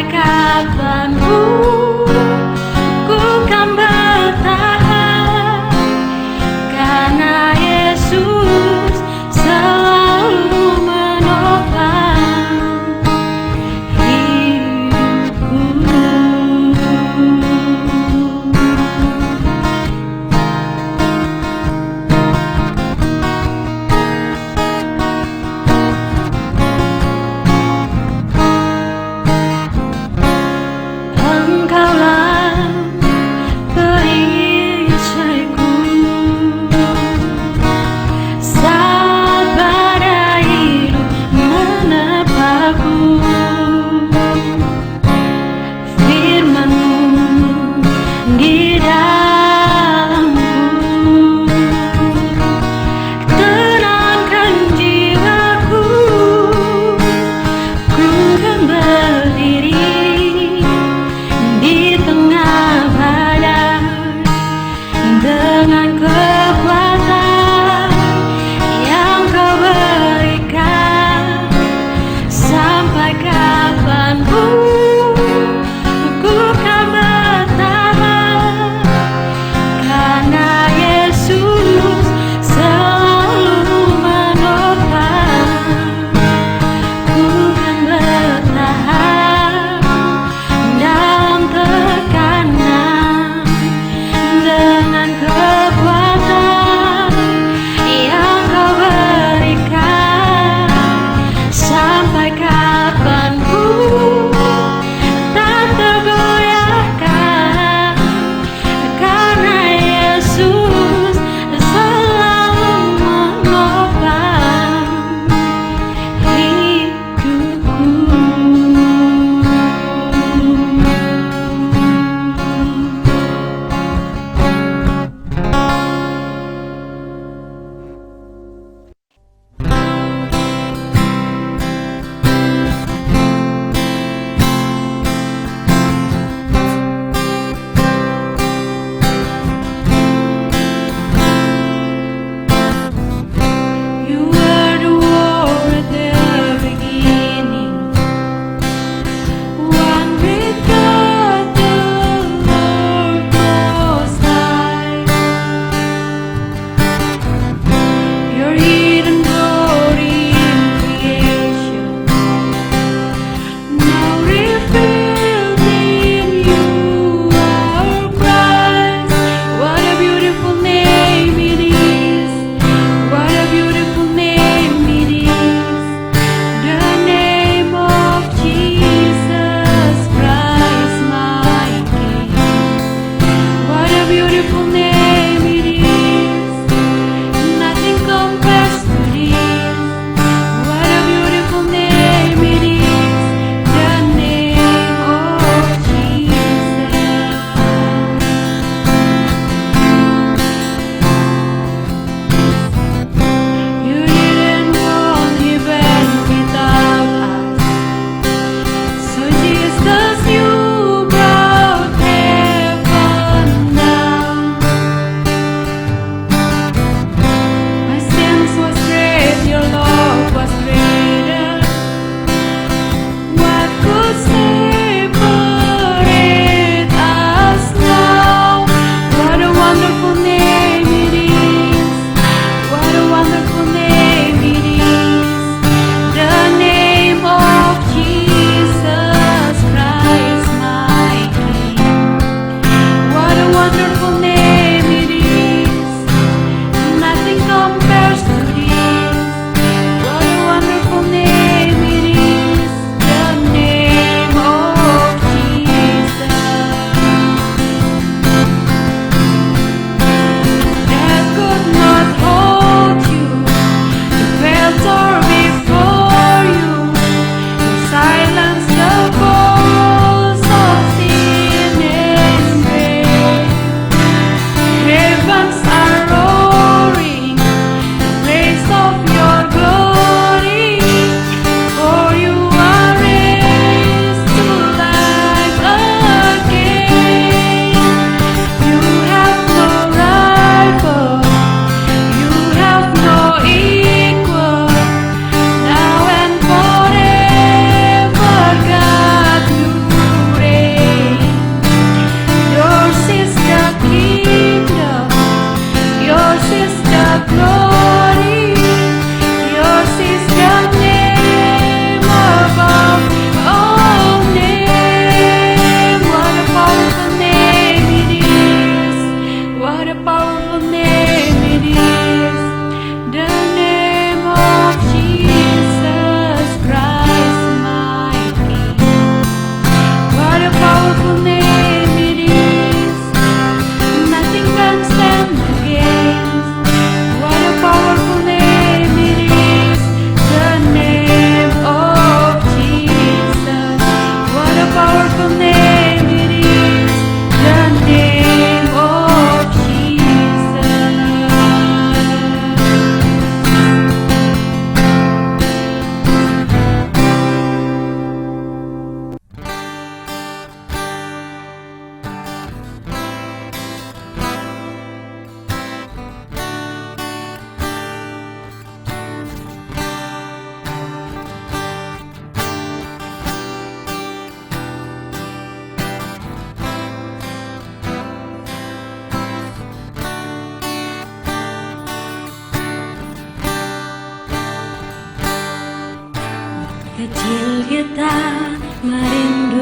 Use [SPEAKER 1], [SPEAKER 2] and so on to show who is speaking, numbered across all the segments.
[SPEAKER 1] kapanmu ku kan bertahan, karena Yesus selalu menopang hidupku.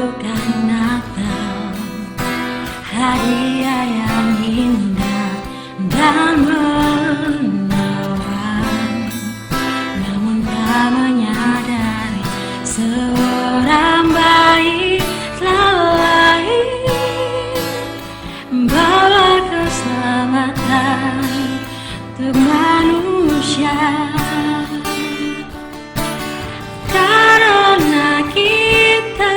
[SPEAKER 1] bukan Natal, hadiah yang indah dan menawan, namun tak menyadari seorang bayi telah lahir, bawa keselamatan untuk manusia. Karena kita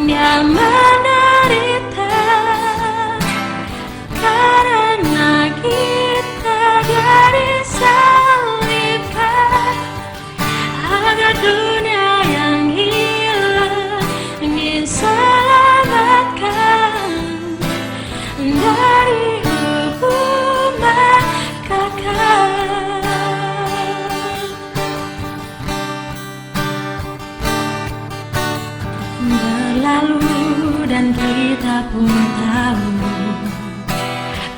[SPEAKER 1] Dia menderita, karena kita Dia disalibkan, agar dunia yang hilang diselamatkan dari hukuman kekal. Berlalu dan kita pun tahu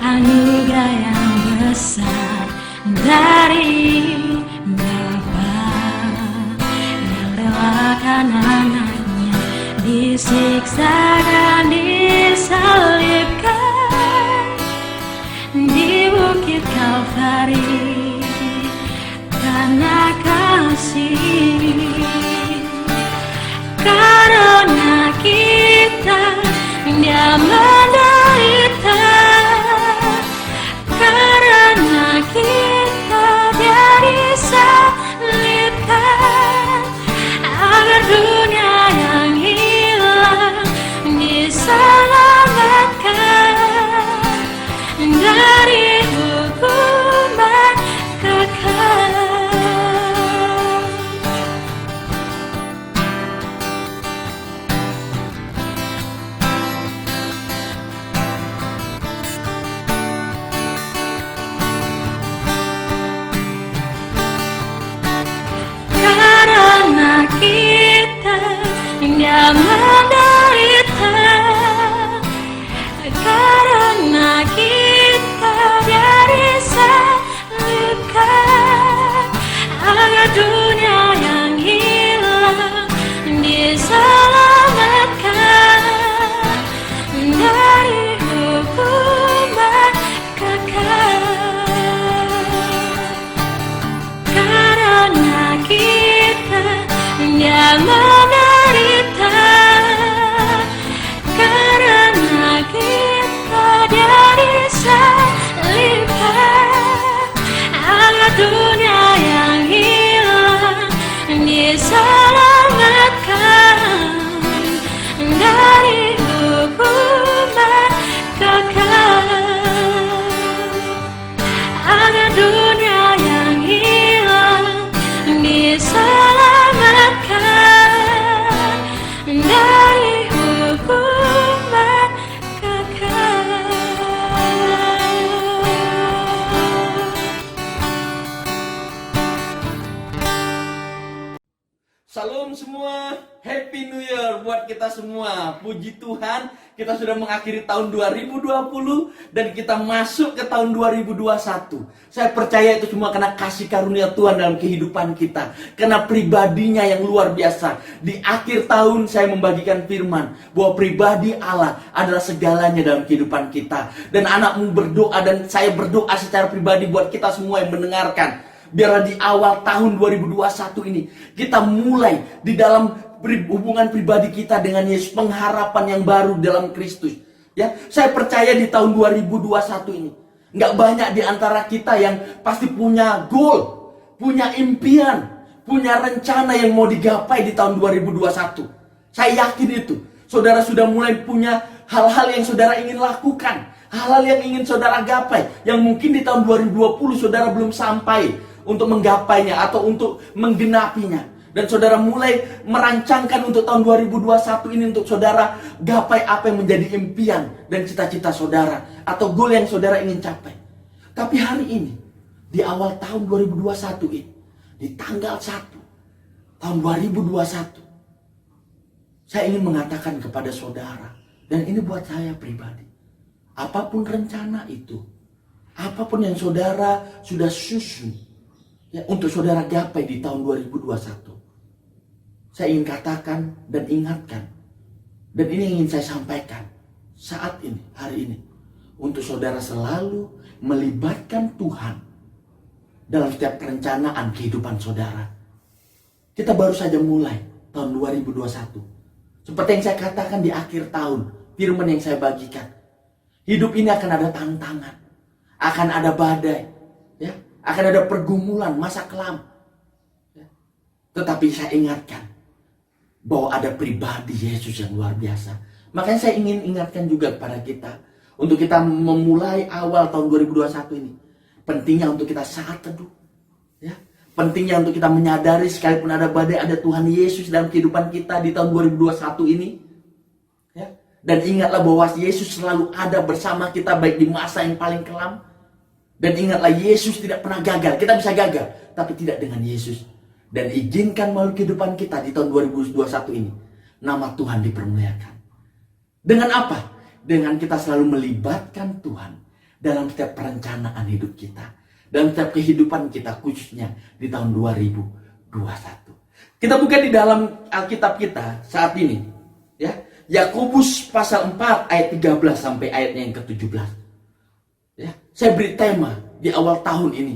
[SPEAKER 1] anugerah yang besar dari Bapa yang relakan anaknya disiksa dan disalibkan di bukit Kalvari karena kasih. Karena kita Dia menderita, karena kita Dia disalibkan, agar dunia yang hilang diselamatkan dari hukuman kekal. Karena kita Dia menderita, karena kita Dia disalibkan, agar dunia yang hilang diselamatkan dari hukuman kekal. Karena kita Dia menderita, karena kita Dia disalibkan, agar dunia yang hilang diselamatkan dari hukuman kekal. Agar dunia yang hilang diselamatkan dari hukuman kekal.
[SPEAKER 2] Salam semua, Happy New Year buat kita semua. Puji Tuhan, kita sudah mengakhiri tahun 2020 dan kita masuk ke tahun 2021. Saya percaya itu semua karena kasih karunia Tuhan dalam kehidupan kita, karena pribadinya yang luar biasa. Di akhir tahun saya membagikan firman bahwa pribadi Allah adalah segalanya dalam kehidupan kita. Dan anakmu berdoa dan saya berdoa secara pribadi buat kita semua yang mendengarkan. Biarlah di awal tahun 2021 ini kita mulai di dalam hubungan pribadi kita dengan Yesus, pengharapan yang baru dalam Kristus. Ya, saya percaya di tahun 2021 ini nggak banyak di antara kita yang pasti punya goal, punya impian, punya rencana yang mau digapai di tahun 2021. Saya yakin itu. Saudara sudah mulai punya hal-hal yang saudara ingin lakukan, hal-hal yang ingin saudara gapai, yang mungkin di tahun 2020 saudara belum sampai untuk menggapainya atau untuk menggenapinya. Dan saudara mulai merancangkan untuk tahun 2021 ini untuk saudara gapai apa yang menjadi impian dan cita-cita saudara atau goal yang saudara ingin capai. Tapi hari ini, di awal tahun 2021 ini, di tanggal 1 tahun 2021, saya ingin mengatakan kepada saudara, dan ini buat saya pribadi, apapun rencana itu, apapun yang saudara sudah susun ya, untuk saudara gapai di tahun 2021, saya ingin katakan dan ingatkan Dan ini yang ingin saya sampaikan saat ini, hari ini. Untuk saudara selalu melibatkan Tuhan dalam setiap perencanaan kehidupan saudara. Kita baru saja mulai tahun 2021. Seperti yang saya katakan di akhir tahun, firman yang saya bagikan. Hidup ini akan ada tantangan, akan ada badai, ya, akan ada pergumulan, masa kelam. Ya. Tetapi saya ingatkan bahwa ada pribadi Yesus yang luar biasa. Makanya saya ingin ingatkan juga kepada kita, untuk kita memulai awal tahun 2021 ini, pentingnya untuk kita saat teduh, ya. Pentingnya untuk kita menyadari sekalipun ada badai, ada Tuhan Yesus dalam kehidupan kita di tahun 2021 ini, ya. Dan ingatlah bahwa Yesus selalu ada bersama kita baik di masa yang paling kelam. Dan ingatlah Yesus tidak pernah gagal. Kita bisa gagal, tapi tidak dengan Yesus. Dan izinkan melalui kehidupan kita di tahun 2021 ini, nama Tuhan dipermuliakan. Dengan apa? Dengan kita selalu melibatkan Tuhan dalam setiap perencanaan hidup kita, dalam setiap kehidupan kita, khususnya di tahun 2021. Kita buka di dalam Alkitab kita saat ini, ya, Yakobus pasal 4 ayat 13 sampai ayatnya yang ke-17. Ya, saya beri tema di awal tahun ini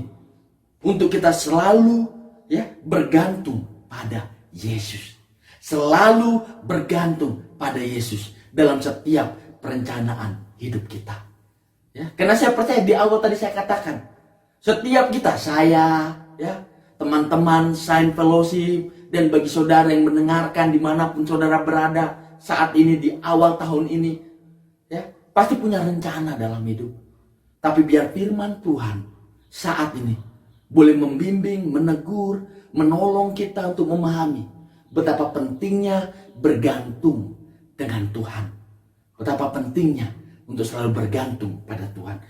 [SPEAKER 2] untuk kita selalu, ya, bergantung pada Yesus. Selalu bergantung pada Yesus dalam setiap perencanaan hidup kita. Ya, karena saya percaya di awal tadi saya katakan, setiap kita, saya, ya, teman-teman Sign Fellowship, dan bagi saudara yang mendengarkan dimanapun saudara berada saat ini di awal tahun ini, ya, pasti punya rencana dalam hidup. Tapi biar firman Tuhan saat ini boleh membimbing, menegur, menolong kita untuk memahami betapa pentingnya bergantung dengan Tuhan. Betapa pentingnya untuk selalu bergantung pada Tuhan.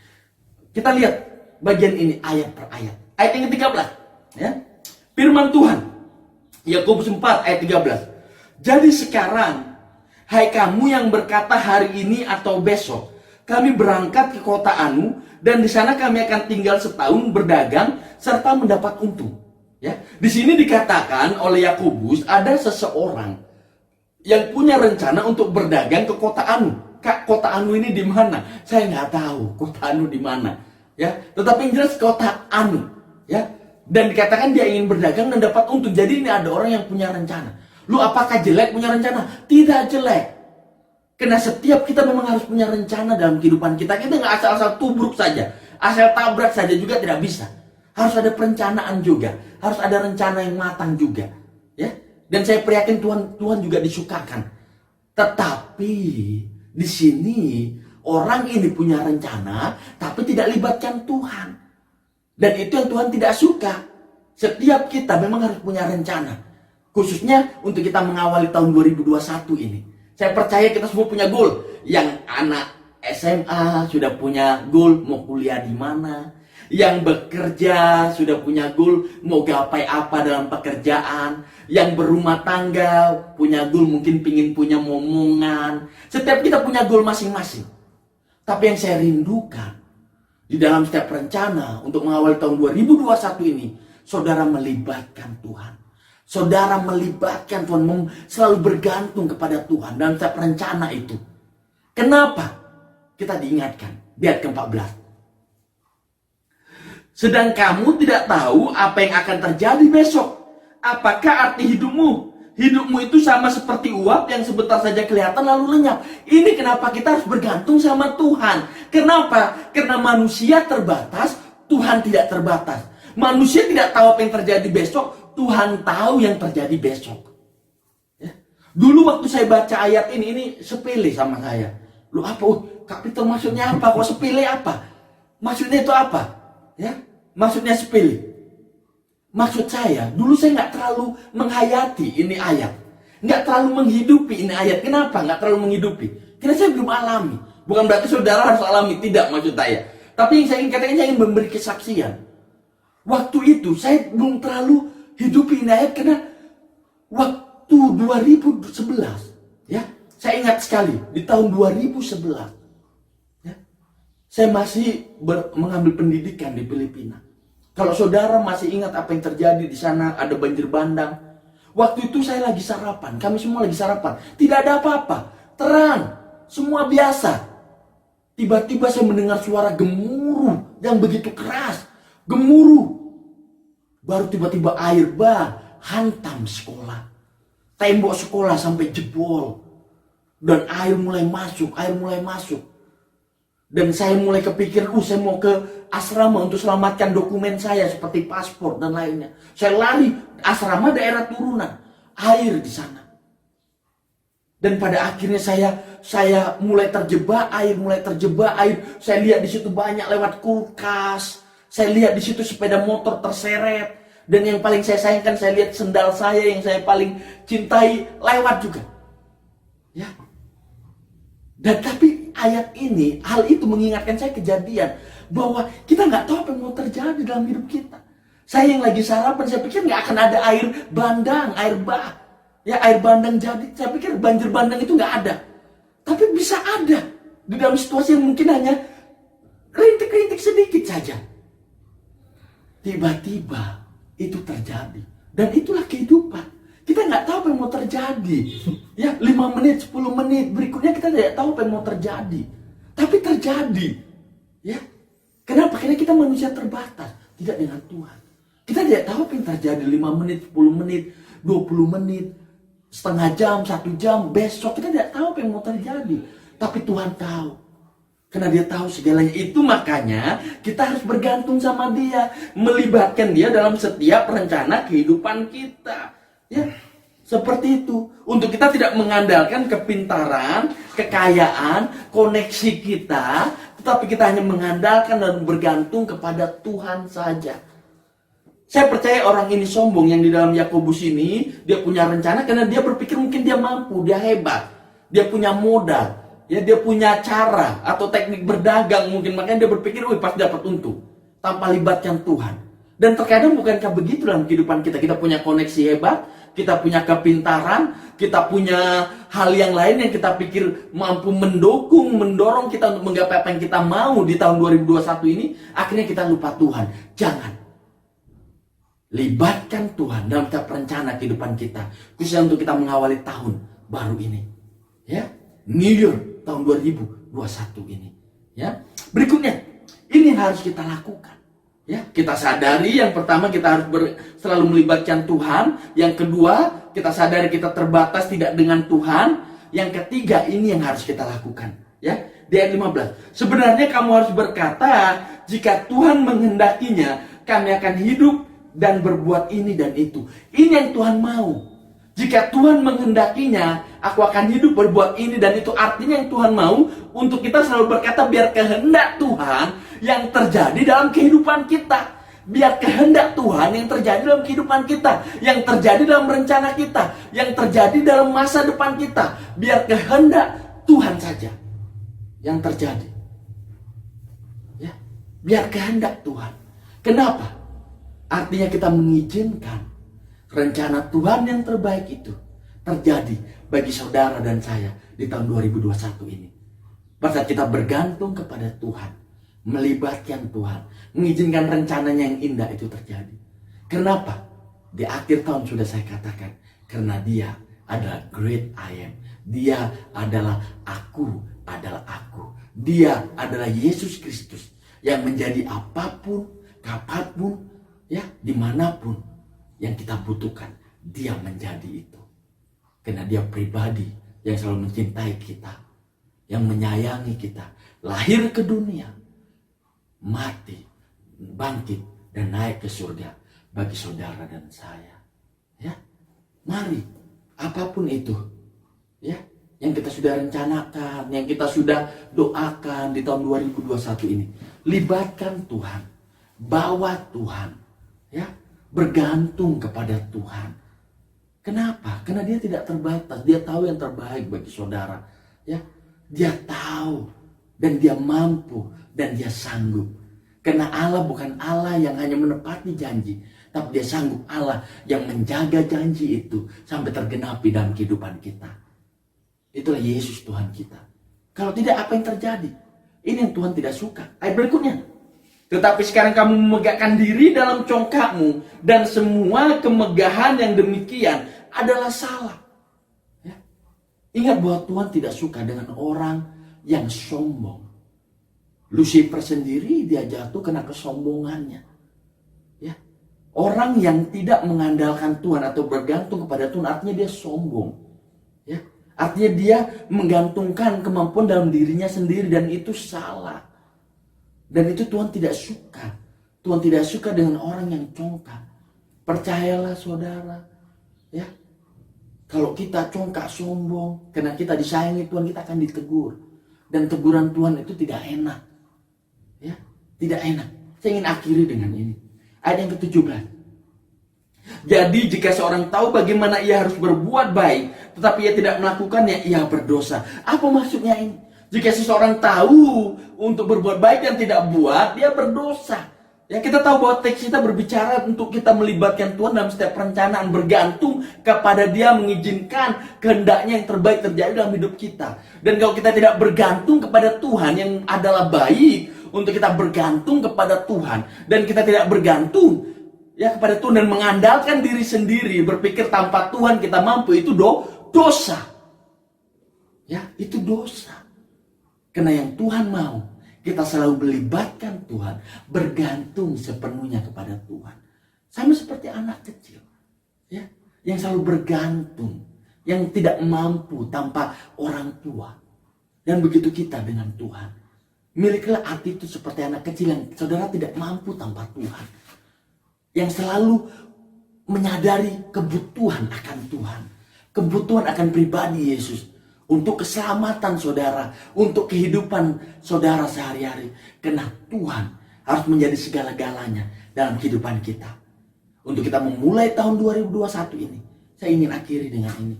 [SPEAKER 2] Kita lihat bagian ini ayat per ayat. Ayat yang ke-13, ya. Firman Tuhan, Yakobus 4 ayat 13. Jadi sekarang, hai kamu yang berkata hari ini atau besok, kami berangkat ke kota Anu, dan di sana kami akan tinggal setahun berdagang serta mendapat untung. Ya, di sini dikatakan oleh Yakobus ada seseorang yang punya rencana untuk berdagang ke kota Anu. Kak, kota Anu ini di mana? Saya nggak tahu kota Anu di mana. Ya, tetapi yang jelas kota Anu. Ya, dan dikatakan dia ingin berdagang dan dapat untung. Jadi ini ada orang yang punya rencana. Lu apakah jelek punya rencana? Tidak jelek. Karena setiap kita memang harus punya rencana dalam kehidupan kita. Kita nggak asal-asal tubruk saja, asal tabrak saja juga tidak bisa. Harus ada perencanaan juga, harus ada rencana yang matang juga. Ya. Dan saya peryakin Tuhan juga disukakan. Tetapi di sini orang ini punya rencana, tapi tidak libatkan Tuhan. Dan itu yang Tuhan tidak suka. Setiap kita memang harus punya rencana, khususnya untuk kita mengawali tahun 2021 ini. Saya percaya kita semua punya goal. Yang anak SMA sudah punya goal mau kuliah di mana. Yang bekerja sudah punya goal mau gapai apa dalam pekerjaan. Yang berumah tangga punya goal mungkin pingin punya momongan. Setiap kita punya goal masing-masing. Tapi yang saya rindukan di dalam setiap rencana untuk mengawali tahun 2021 ini, saudara melibatkan Tuhan. Saudara melibatkan Tuhan, selalu bergantung kepada Tuhan dalam setiap rencana itu. Kenapa? Kita diingatkan di ayat ke-14. Sedang kamu tidak tahu apa yang akan terjadi besok. Apakah arti hidupmu? Hidupmu itu sama seperti uap yang sebentar saja kelihatan lalu lenyap. Ini kenapa kita harus bergantung sama Tuhan. Kenapa? Karena manusia terbatas, Tuhan tidak terbatas. Manusia tidak tahu apa yang terjadi besok, Tuhan tahu yang terjadi besok. Ya. Dulu waktu saya baca ayat ini sepele sama saya. Lu apa? Kak Peter maksudnya apa? Kok sepele apa? Maksudnya itu apa? Ya, maksudnya sepele. Maksud saya, dulu saya nggak terlalu menghayati ini ayat. Nggak terlalu menghidupi ini ayat. Kenapa nggak terlalu menghidupi? Karena saya belum alami. Bukan berarti saudara harus alami, tidak maksud saya. Tapi yang saya ingin katakan, saya ingin memberi kesaksian. Waktu itu saya belum terlalu hidupi ini ayat karena waktu 2011, ya, saya ingat sekali di tahun 2011, ya, saya masih mengambil pendidikan di Filipina. Kalau saudara masih ingat apa yang terjadi di sana, ada banjir bandang. Waktu itu saya lagi sarapan, kami semua lagi sarapan, tidak ada apa-apa. Beneran, semua biasa. Tiba-tiba saya mendengar suara gemuruh yang begitu keras. Gemuruh. Baru tiba-tiba air bah hantam sekolah. Tembok sekolah sampai jebol. Dan air mulai masuk. Dan saya mulai kepikir, saya mau ke asrama untuk selamatkan dokumen saya seperti paspor dan lainnya. Saya lari, asrama daerah turunan. Air di sana. Dan pada akhirnya saya mulai terjebak air. Saya lihat di situ banyak lewat kulkas. Saya lihat di situ sepeda motor terseret. Dan yang paling saya sayangkan, saya lihat sendal saya yang saya paling cintai lewat juga. Ya. Dan tapi ayat ini, hal itu mengingatkan saya kejadian bahwa kita nggak tahu apa yang mau terjadi dalam hidup kita. Saya yang lagi sarapan, saya pikir nggak akan ada air bandang, air bah. Ya, air bandang jadi, saya pikir banjir bandang itu nggak ada. Tapi bisa ada di dalam situasi yang mungkin hanya rintik-rintik sedikit saja. Tiba-tiba itu terjadi. Dan itulah kehidupan. Kita nggak tahu apa yang mau terjadi. Ya, 5 menit, 10 menit berikutnya kita tidak tahu apa yang mau terjadi. Tapi terjadi. Ya. Kenapa? Karena kita manusia terbatas. Tidak dengan Tuhan. Kita tidak tahu apa yang terjadi 5 menit, 10 menit, 20 menit. Setengah jam, 1 jam, besok kita tidak tahu apa yang mau terjadi. Tapi Tuhan tahu. Karena dia tahu segalanya. Itu makanya kita harus bergantung sama dia. Melibatkan dia dalam setiap rencana kehidupan kita. Ya, seperti itu. Untuk kita tidak mengandalkan kepintaran, kekayaan, koneksi kita. Tetapi kita hanya mengandalkan dan bergantung kepada Tuhan saja. Saya percaya orang ini sombong yang di dalam Yakobus ini, dia punya rencana karena dia berpikir mungkin dia mampu, dia hebat, dia punya modal, ya dia punya cara atau teknik berdagang mungkin, makanya dia berpikir, pasti dapat untung tanpa libatkan Tuhan. Dan terkadang bukankah begitu dalam kehidupan kita? Kita punya koneksi hebat, kita punya kepintaran, kita punya hal yang lain yang kita pikir mampu mendorong kita untuk menggapai apa yang kita mau di tahun 2021 ini, akhirnya kita lupa Tuhan. Jangan. Libatkan Tuhan dalam setiap rencana kehidupan kita, khususnya untuk kita mengawali tahun baru ini. Ya, New Year tahun 2021 ini. Ya, berikutnya ini yang harus kita lakukan. Ya, kita sadari yang pertama kita harus selalu melibatkan Tuhan. Yang kedua, kita sadari kita terbatas tidak dengan Tuhan. Yang ketiga, ini yang harus kita lakukan. Ya, di ayat 15. Sebenarnya kamu harus berkata, jika Tuhan menghendakinya, kami akan hidup dan berbuat ini dan itu. Ini yang Tuhan mau. Jika Tuhan menghendakinya, aku akan hidup berbuat ini dan itu. Artinya yang Tuhan mau untuk kita selalu berkata, biar kehendak Tuhan yang terjadi dalam kehidupan kita. Biar kehendak Tuhan yang terjadi dalam kehidupan kita, yang terjadi dalam rencana kita, yang terjadi dalam masa depan kita. Biar kehendak Tuhan saja yang terjadi. Ya, biar kehendak Tuhan. Kenapa? Artinya kita mengizinkan rencana Tuhan yang terbaik itu terjadi bagi saudara dan saya di tahun 2021 ini. Pada saat kita bergantung kepada Tuhan, melibatkan Tuhan, mengizinkan rencananya yang indah itu terjadi. Kenapa? Di akhir tahun sudah saya katakan, karena dia adalah great I am. Dia adalah aku, Dia adalah Yesus Kristus yang menjadi apapun, kapanpun, ya, dimanapun yang kita butuhkan, dia menjadi itu. Karena dia pribadi yang selalu mencintai kita, yang menyayangi kita, lahir ke dunia, mati, bangkit, dan naik ke surga bagi saudara dan saya. Ya, mari, apapun itu, ya, yang kita sudah rencanakan, yang kita sudah doakan di tahun 2021 ini, libatkan Tuhan, bawa Tuhan. Ya, bergantung kepada Tuhan. Kenapa? Karena dia tidak terbatas. Dia tahu yang terbaik bagi saudara. Ya, dia tahu dan dia mampu dan dia sanggup. Karena Allah bukan Allah yang hanya menepati janji, tapi dia sanggup Allah yang menjaga janji itu sampai tergenapi dalam kehidupan kita. Itulah Yesus Tuhan kita. Kalau tidak, apa yang terjadi? Ini yang Tuhan tidak suka. Ayat berikutnya. Tetapi sekarang kamu memegahkan diri dalam congkakmu, dan semua kemegahan yang demikian adalah salah. Ya. Ingat bahwa Tuhan tidak suka dengan orang yang sombong. Lucifer sendiri dia jatuh karena kesombongannya. Ya. Orang yang tidak mengandalkan Tuhan atau bergantung kepada Tuhan artinya dia sombong. Ya. Artinya dia menggantungkan kemampuan dalam dirinya sendiri dan itu salah. Dan itu Tuhan tidak suka. Tuhan tidak suka dengan orang yang congkak. Percayalah saudara. Ya. Kalau kita congkak sombong, karena kita disayangi Tuhan, kita akan ditegur. Dan teguran Tuhan itu tidak enak. Ya, tidak enak. Saya ingin akhiri dengan ini. Ayat yang ke-17. Jadi jika seorang tahu bagaimana ia harus berbuat baik, tetapi ia tidak melakukannya, ia berdosa. Apa maksudnya ini? Jika seseorang tahu untuk berbuat baik dan tidak buat, dia berdosa. Ya, kita tahu bahwa teks kita berbicara untuk kita melibatkan Tuhan dalam setiap perencanaan, bergantung kepada Dia, mengizinkan kehendaknya yang terbaik terjadi dalam hidup kita. Dan kalau kita tidak bergantung kepada Tuhan yang adalah baik, untuk kita bergantung kepada Tuhan dan kita tidak bergantung ya kepada Tuhan dan mengandalkan diri sendiri, berpikir tanpa Tuhan kita mampu, itu dosa. Ya, itu dosa. Karena yang Tuhan mau, kita selalu melibatkan Tuhan, bergantung sepenuhnya kepada Tuhan. Sama seperti anak kecil, ya, yang selalu bergantung, yang tidak mampu tanpa orang tua. Dan begitu kita dengan Tuhan. Milikilah hati itu seperti anak kecil yang saudara tidak mampu tanpa Tuhan. Yang selalu menyadari kebutuhan akan Tuhan. Kebutuhan akan pribadi Yesus. Untuk keselamatan saudara, untuk kehidupan saudara sehari-hari. Karena Tuhan harus menjadi segala-galanya dalam kehidupan kita. Untuk kita memulai tahun 2021 ini, saya ingin akhiri dengan ini.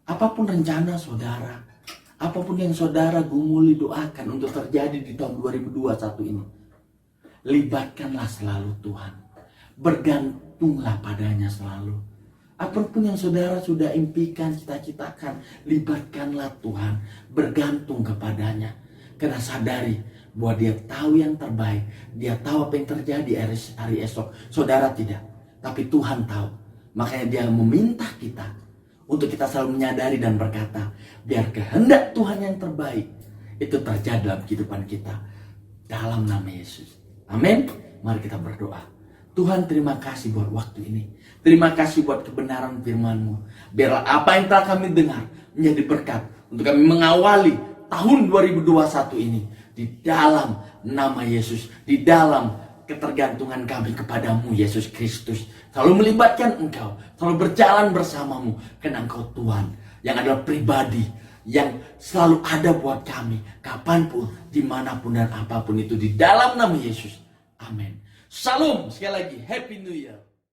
[SPEAKER 2] Apapun rencana saudara, apapun yang saudara gumuli doakan untuk terjadi di tahun 2021 ini, libatkanlah selalu Tuhan. Bergantunglah padanya selalu. Apapun yang saudara sudah impikan, cita-citakan, libatkanlah Tuhan. Bergantung kepadanya. Karena sadari bahwa Dia tahu yang terbaik. Dia tahu apa yang terjadi hari esok. Saudara tidak. Tapi Tuhan tahu. Makanya Dia meminta kita untuk kita selalu menyadari dan berkata, biar kehendak Tuhan yang terbaik itu terjadi dalam kehidupan kita. Dalam nama Yesus. Amin. Mari kita berdoa. Tuhan, terima kasih buat waktu ini. Terima kasih buat kebenaran firman-Mu. Biarlah apa yang telah kami dengar menjadi berkat untuk kami mengawali tahun 2021 ini. Di dalam nama Yesus. Di dalam ketergantungan kami kepadamu, Yesus Kristus. Selalu melibatkan Engkau. Selalu berjalan bersamamu. Karena Engkau Tuhan yang adalah pribadi yang selalu ada buat kami. Kapanpun, dimanapun dan apapun itu. Di dalam nama Yesus. Amin. Shalom. Sekali lagi, Happy New Year.